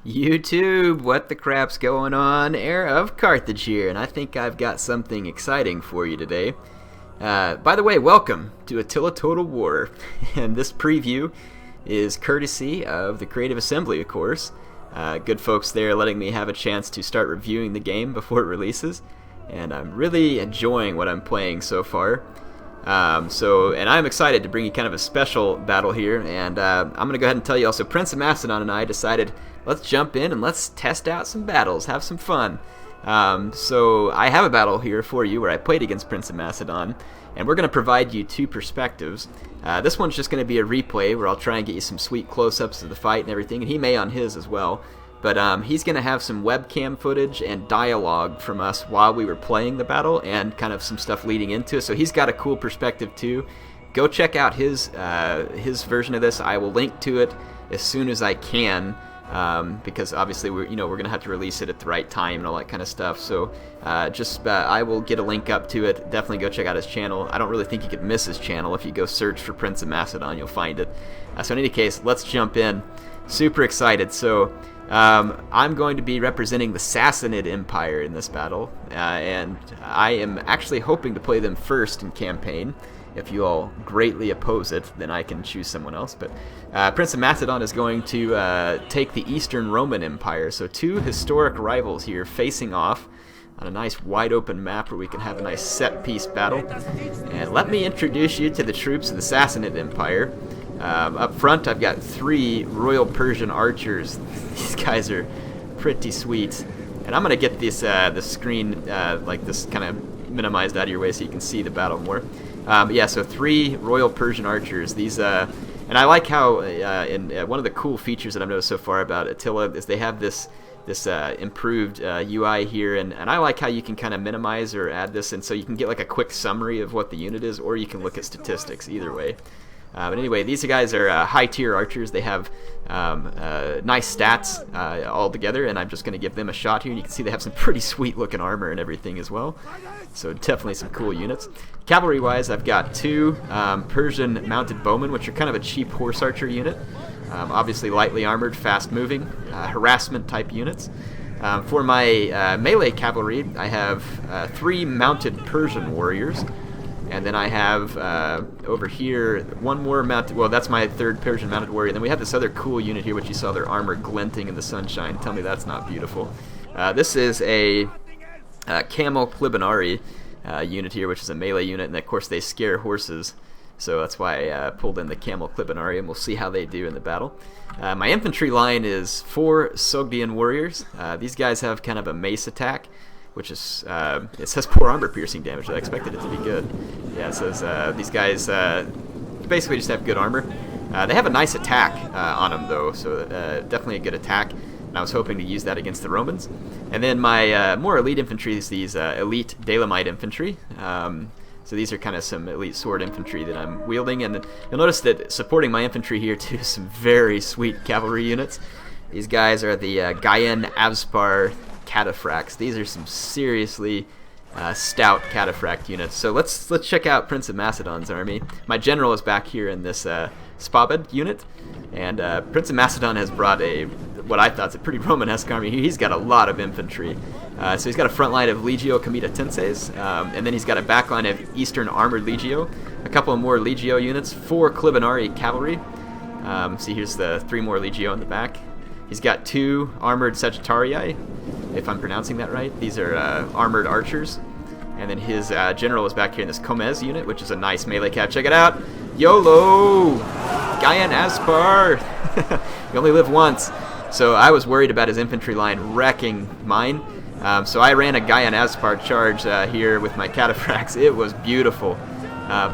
YouTube, what the crap's going on? HeirofCarthage here, and I think I've got something exciting for you today. By the way, welcome to Attila Total War, and this preview is courtesy of the Creative Assembly, of course. Good folks there letting me have a chance to start reviewing the game before it releases, and I'm really enjoying what I'm playing so far. And I'm excited to bring you kind of a special battle here, and I'm going to go ahead and tell you also, Prince of Macedon and I decided, let's jump in and let's test out some battles, have some fun. So I have a battle here for you where I played against Prince of Macedon, and we're going to provide you two perspectives. This one's just going to be a replay where I'll try and get you some sweet close-ups of the fight and everything, and he may on his as well. But he's going to have some webcam footage and dialogue from us while we were playing the battle and kind of some stuff leading into it. So he's got a cool perspective too. Go check out his version of this. I will link to it as soon as I can because obviously we're going to have to release it at the right time and all that kind of stuff. So I will get a link up to it. Definitely go check out his channel. I don't really think you could miss his channel. If you go search for Prince of Macedon, you'll find it. So in any case, let's jump in. Super excited. So I'm going to be representing the Sassanid Empire in this battle, and I am actually hoping to play them first in campaign. If you all greatly oppose it, then I can choose someone else. But Prince of Macedon is going to take the Eastern Roman Empire, so two historic rivals here facing off on a nice wide open map where we can have a nice set piece battle. And let me introduce you to the troops of the Sassanid Empire. Up front, I've got three Royal Persian archers. These guys are pretty sweet. And I'm going to get this the screen like this kind of minimized out of your way so you can see the battle more. Yeah, so three Royal Persian archers. These, and I like how one of the cool features that I've noticed so far about Attila is they have this improved UI here, and I like how you can kind of minimize or add this, and so you can get like a quick summary of what the unit is, or you can look at statistics, either way. But anyway, these guys are high-tier archers. They have nice stats all together, and I'm just going to give them a shot here. And you can see they have some pretty sweet-looking armor and everything as well. So definitely some cool units. Cavalry-wise, I've got two Persian mounted bowmen, which are kind of a cheap horse archer unit. Obviously lightly armored, fast-moving, harassment-type units. For my melee cavalry, I have three mounted Persian warriors. And then I have over here one more mounted, well, that's my third Persian mounted warrior. And then we have this other cool unit here, which you saw their armor glinting in the sunshine. Tell me that's not beautiful. This is a camel Clibinari unit here, which is a melee unit. And of course they scare horses. So that's why I pulled in the camel Clibinari, and we'll see how they do in the battle. My infantry line is four Sogdian warriors. These guys have kind of a mace attack, which is, it says poor armor piercing damage. I expected it to be good. Yeah, it says these guys basically just have good armor. They have a nice attack on them, though, so definitely a good attack. And I was hoping to use that against the Romans. And then my more elite infantry is these elite Dalamite infantry. So these are kind of some elite sword infantry that I'm wielding. And you'll notice that supporting my infantry here, too, some very sweet cavalry units. These guys are the Gaian Avspar cataphracts. These are some seriously stout cataphract units. So let's check out Prince of Macedon's army. My general is back here in this Spabed unit, and Prince of Macedon has brought what I thought is a pretty Romanesque army. He's got a lot of infantry. So he's got a front line of Legio Comitatenses, and then he's got a back line of Eastern Armored Legio, a couple of more Legio units, four Clibinari cavalry. See, here's the three more Legio in the back. He's got two armored Sagittarii, if I'm pronouncing that right. These are armored archers. And then his general is back here in this Comez unit, which is a nice melee cav. Check it out. YOLO! Gaian Aspar! You only live once. So I was worried about his infantry line wrecking mine. So I ran a Gaian Aspar charge here with my cataphracts. It was beautiful.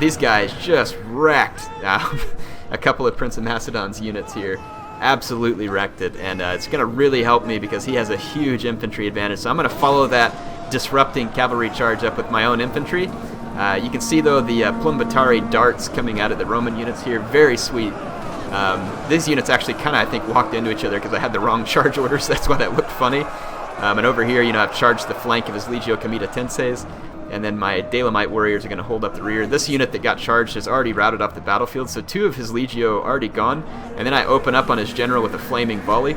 These guys just wrecked a couple of Prince of Macedon's units here. Absolutely wrecked it, and it's going to really help me because he has a huge infantry advantage. So I'm going to follow that disrupting cavalry charge up with my own infantry. You can see, though, the Plumbatari darts coming out of the Roman units here. Very sweet. These units actually kind of, I think, walked into each other because I had the wrong charge orders. That's why that looked funny. And over here, I've charged the flank of his Legio Comitatenses. And then my Dalamite warriors are going to hold up the rear. This unit that got charged is already routed off the battlefield, so two of his Legio already gone. And then I open up on his general with a flaming volley.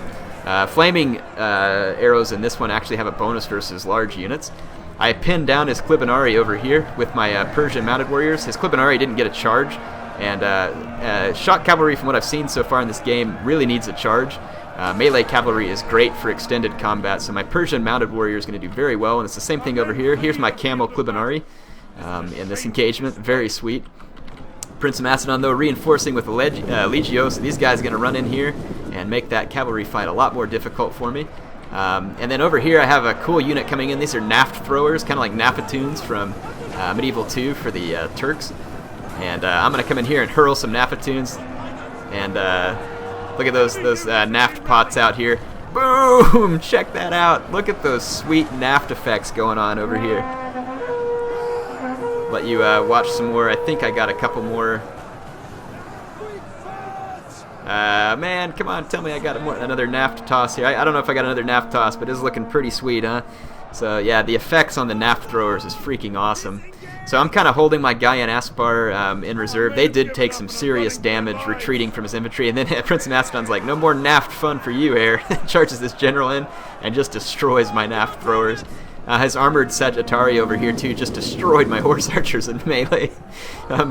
Flaming arrows in this one actually have a bonus versus large units. I pinned down his Klibinari over here with my Persian mounted warriors. His Klibinari didn't get a charge, and shock cavalry, from what I've seen so far in this game, really needs a charge. Melee cavalry is great for extended combat, so my Persian mounted warrior is going to do very well, and it's the same thing over here. Here's my camel Klibinari in this engagement. Very sweet. Prince of Macedon, though, reinforcing with the Legio, so these guys are going to run in here and make that cavalry fight a lot more difficult for me. And then over here I have a cool unit coming in. These are Naft throwers, kind of like Nafatoons from Medieval 2 for the Turks. And I'm going to come in here and hurl some Nafatoons. And look at those Naft pots out here. Boom! Check that out. Look at those sweet Naft effects going on over here. Let you watch some more. I think I got a couple more. Man, come on, tell me I got another Naft toss here. I don't know if I got another Naft toss, but it's looking pretty sweet, huh? So yeah, the effects on the Naft throwers is freaking awesome. So I'm kind of holding my guy in Aspar in reserve. They did take some serious damage retreating from his infantry, and then Prince of Macedon's like, no more Naft fun for you, Heir. Charges this general in and just destroys my Naft throwers. His armored Sagittari over here too just destroyed my horse archers in melee.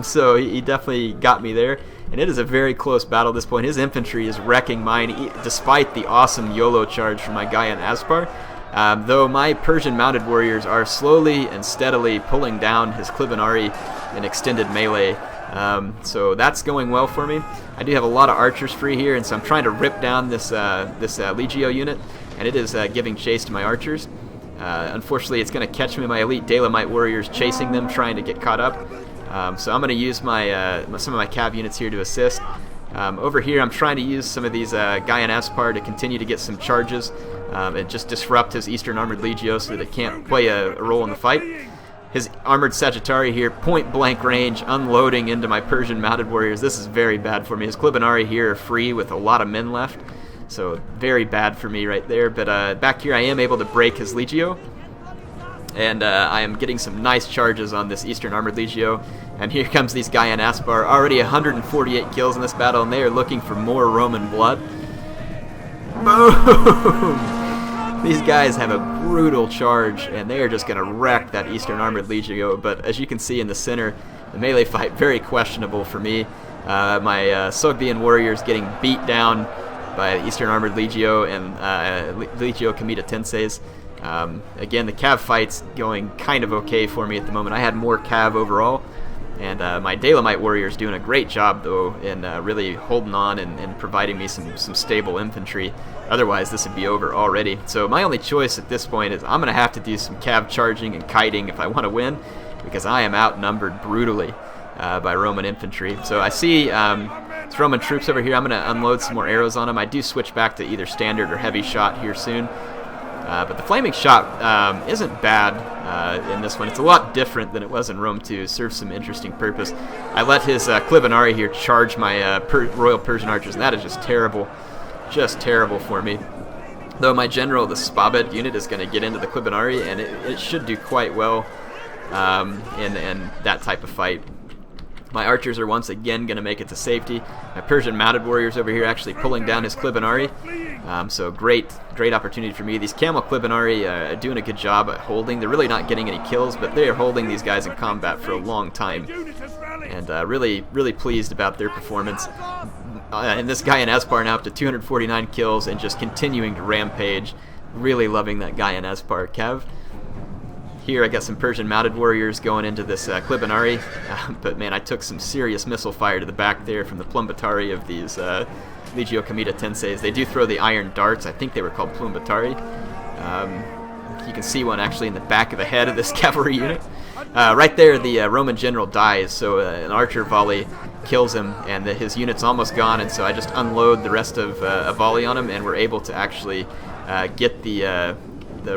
So he definitely got me there. And it is a very close battle at this point. His infantry is wrecking mine despite the awesome YOLO charge from my guy in Aspar. Though my Persian mounted warriors are slowly and steadily pulling down his Klibinari in extended melee. So that's going well for me. I do have a lot of archers free here, and so I'm trying to rip down this Legio unit, and it is giving chase to my archers. Unfortunately, it's going to catch me, my elite Dalamite warriors chasing them, trying to get caught up. So I'm going to use my some of my cav units here to assist. Over here, I'm trying to use some of these Gaian Aspar to continue to get some charges and just disrupt his Eastern Armored Legio so that it can't play a role in the fight. His Armored Sagittari here, point-blank range, unloading into my Persian mounted warriors. This is very bad for me. His Klibinari here are free with a lot of men left. So very bad for me right there, but back here I am able to break his Legio, and I am getting some nice charges on this Eastern Armored Legio, and here comes these Gaian Aspar, already 148 kills in this battle, and they are looking for more Roman blood. Boom! These guys have a brutal charge, and they are just going to wreck that Eastern Armored Legio, but as you can see in the center, the melee fight, very questionable for me. My Sogdian warriors getting beat down by Eastern Armored Legio and Legio Comita Tenses. Again, the cav fight's going kind of okay for me at the moment. I had more cav overall, and my Dalamite warrior's doing a great job, though, in really holding on and providing me some stable infantry. Otherwise, this would be over already. So my only choice at this point is I'm going to have to do some cav charging and kiting if I want to win, because I am outnumbered brutally by Roman infantry. So I see it's Roman troops over here. I'm going to unload some more arrows on them. I do switch back to either standard or heavy shot here soon. But the flaming shot isn't bad in this one. It's a lot different than it was in Rome 2. It serves some interesting purpose. I let his Klibinari here charge my Royal Persian archers, and that is just terrible. Just terrible for me. Though my general, the Spabed unit, is going to get into the Klibinari, and it should do quite well in that type of fight. My archers are once again going to make it to safety. My Persian mounted warriors over here actually pulling down his Klibinari. So great opportunity for me. These Camel Klibinari are doing a good job at holding. They're really not getting any kills, but they are holding these guys in combat for a long time. And really pleased about their performance. And this guy in Aspar now up to 249 kills and just continuing to rampage. Really loving that guy in Aspar, Kev. Here I got some Persian mounted warriors going into this Klibinari, but man, I took some serious missile fire to the back there from the Plumbatari of these Legio Comita Tenses. They do throw the iron darts. I think they were called Plumbatari. You can see one actually in the back of the head of this cavalry unit. Right there, the Roman general dies, so an archer volley kills him, and his unit's almost gone, and so I just unload the rest of a volley on him, and we're able to actually get the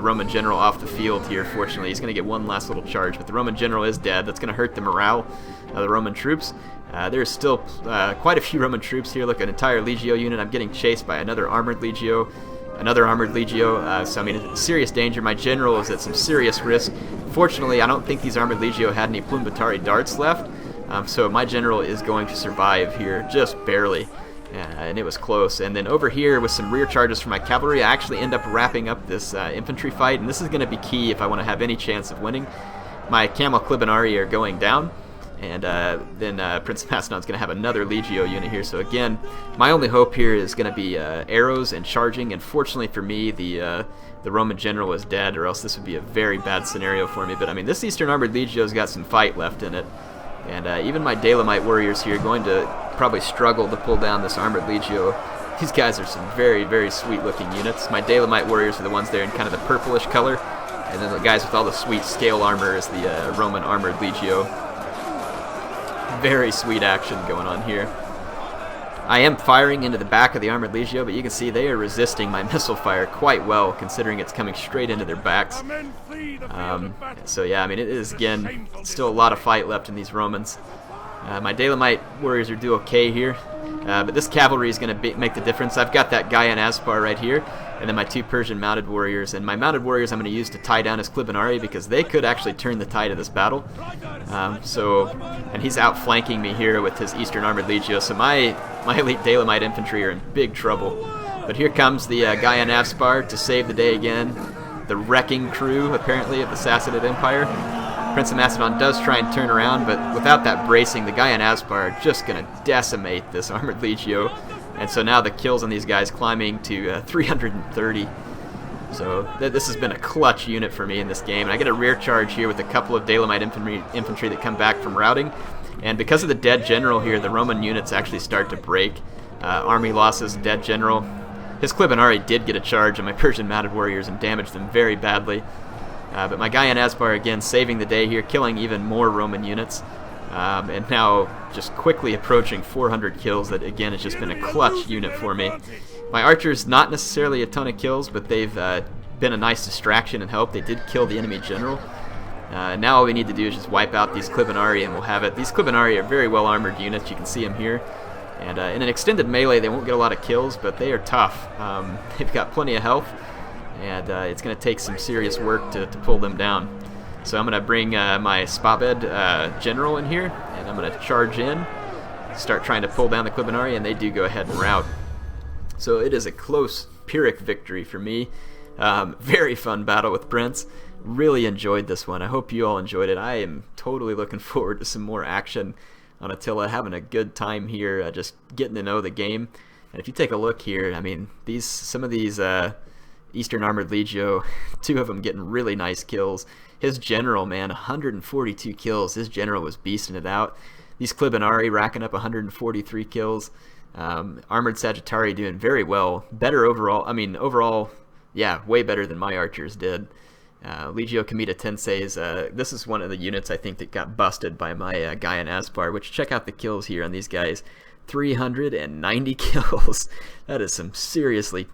Roman general off the field here. Fortunately, he's going to get one last little charge, but the Roman general is dead. That's going to hurt the morale of the Roman troops. There's still quite a few Roman troops here. Look, an entire Legio unit. I'm getting chased by another armored Legio, so I mean, it's serious danger. My general is at some serious risk. Fortunately, I don't think these armored Legio had any Plumbatari darts left, so my general is going to survive here just barely. and it was close. And then over here with some rear charges from my cavalry, I actually end up wrapping up this infantry fight, and this is going to be key if I want to have any chance of winning. My camel Clibinari are going down, and then Prince of Macedon is going to have another Legio unit here. So again, my only hope here is going to be arrows and charging, and fortunately for me, the Roman general is dead, or else this would be a very bad scenario for me. But I mean, this Eastern Armored Legio's got some fight left in it, and even my Dalamite warriors here are going to probably struggle to pull down this Armored Legio. These guys are some very, very sweet looking units. My Dalamite warriors are the ones there in kind of the purplish color, and then the guys with all the sweet scale armor is the Roman Armored Legio. Very sweet action going on here. I am firing into the back of the Armored Legio, but you can see they are resisting my missile fire quite well, considering it's coming straight into their backs. So yeah, I mean, it is, again, still a lot of fight left in these Romans. My Dalamite warriors are do okay here, but this cavalry is going to make the difference. I've got that Gaian Aspar right here, and then my 2 Persian mounted warriors. And my mounted warriors I'm going to use to tie down his Clibinari, because they could actually turn the tide of this battle. And he's outflanking me here with his Eastern Armored Legio, so my elite Dalamite infantry are in big trouble. But here comes the Gaian Aspar to save the day again. The wrecking crew, apparently, of the Sassanid Empire. Prince of Macedon does try and turn around, but without that bracing, the Gaian Aspar are just going to decimate this Armored Legio. And so now the kills on these guys climbing to 330. So this has been a clutch unit for me in this game. And I get a rear charge here with a couple of Dalamite infantry that come back from routing. And because of the dead general here, the Roman units actually start to break. Army losses, dead general. His Clibinari did get a charge on my Persian mounted warriors and damaged them very badly. But my Gaian Aspar again saving the day here, killing even more Roman units. And now just quickly approaching 400 kills. That again has just been a clutch unit for me. My archers, not necessarily a ton of kills, but they've been a nice distraction and help. They did kill the enemy general. Now all we need to do is just wipe out these Clibinari and we'll have it. These Clibinari are very well armored units. You can see them here. And in an extended melee, they won't get a lot of kills, but they are tough. They've got plenty of health, and it's going to take some serious work to pull them down. So I'm going to bring my Spabed general in here, and I'm going to charge in, start trying to pull down the Clibinari, and they do go ahead and rout. So it is a close Pyrrhic victory for me. Very fun battle with Prince. Really enjoyed this one. I hope you all enjoyed it. I am totally looking forward to some more action on Attila, having a good time here, just getting to know the game. And if you take a look here, I mean, some of these Eastern Armored Legio, 2 of them getting really nice kills. His general, man, 142 kills. His general was beasting it out. These Clibinari racking up 143 kills. Armored Sagittari doing very well. Better overall. I mean, overall, yeah, way better than my archers did. Legio Comita Tenseis, this is one of the units I think that got busted by my Gaian Aspar, which check out the kills here on these guys. 390 kills. That is some seriously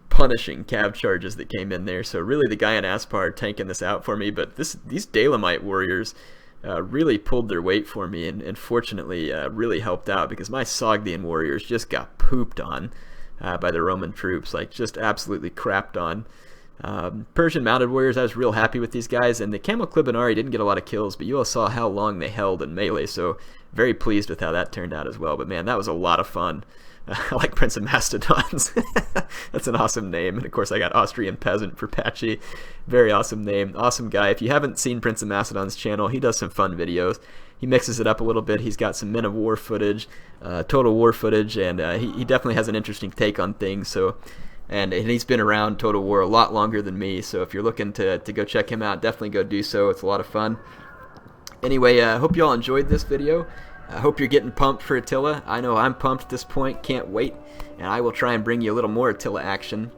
punishing cav charges that came in there. So really the Gaian Aspar tanking this out for me, but these Dalamite warriors really pulled their weight for me, and fortunately really helped out, because my Sogdian warriors just got pooped on by the Roman troops, like just absolutely crapped on. Persian mounted warriors, I was real happy with these guys, and the Camel Clibinari didn't get a lot of kills, but you all saw how long they held in melee, so very pleased with how that turned out as well. But man, that was a lot of fun. I like Prince of Mastodons. That's an awesome name. And of course I got Austrian Peasant for Patchy. Very awesome name. Awesome guy. If you haven't seen Prince of Macedon's channel, he does some fun videos. He mixes it up a little bit. He's got some Men of War footage, Total War footage, and he definitely has an interesting take on things. So, and he's been around Total War a lot longer than me, so if you're looking to go check him out, definitely go do so. It's a lot of fun. Anyway, I hope you all enjoyed this video. I hope you're getting pumped for Attila. I know I'm pumped at this point. Can't wait. And I will try and bring you a little more Attila action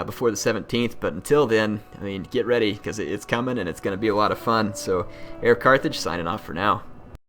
before the 17th. But until then, I mean, get ready, because it's coming and it's going to be a lot of fun. So, HeirofCarthage signing off for now.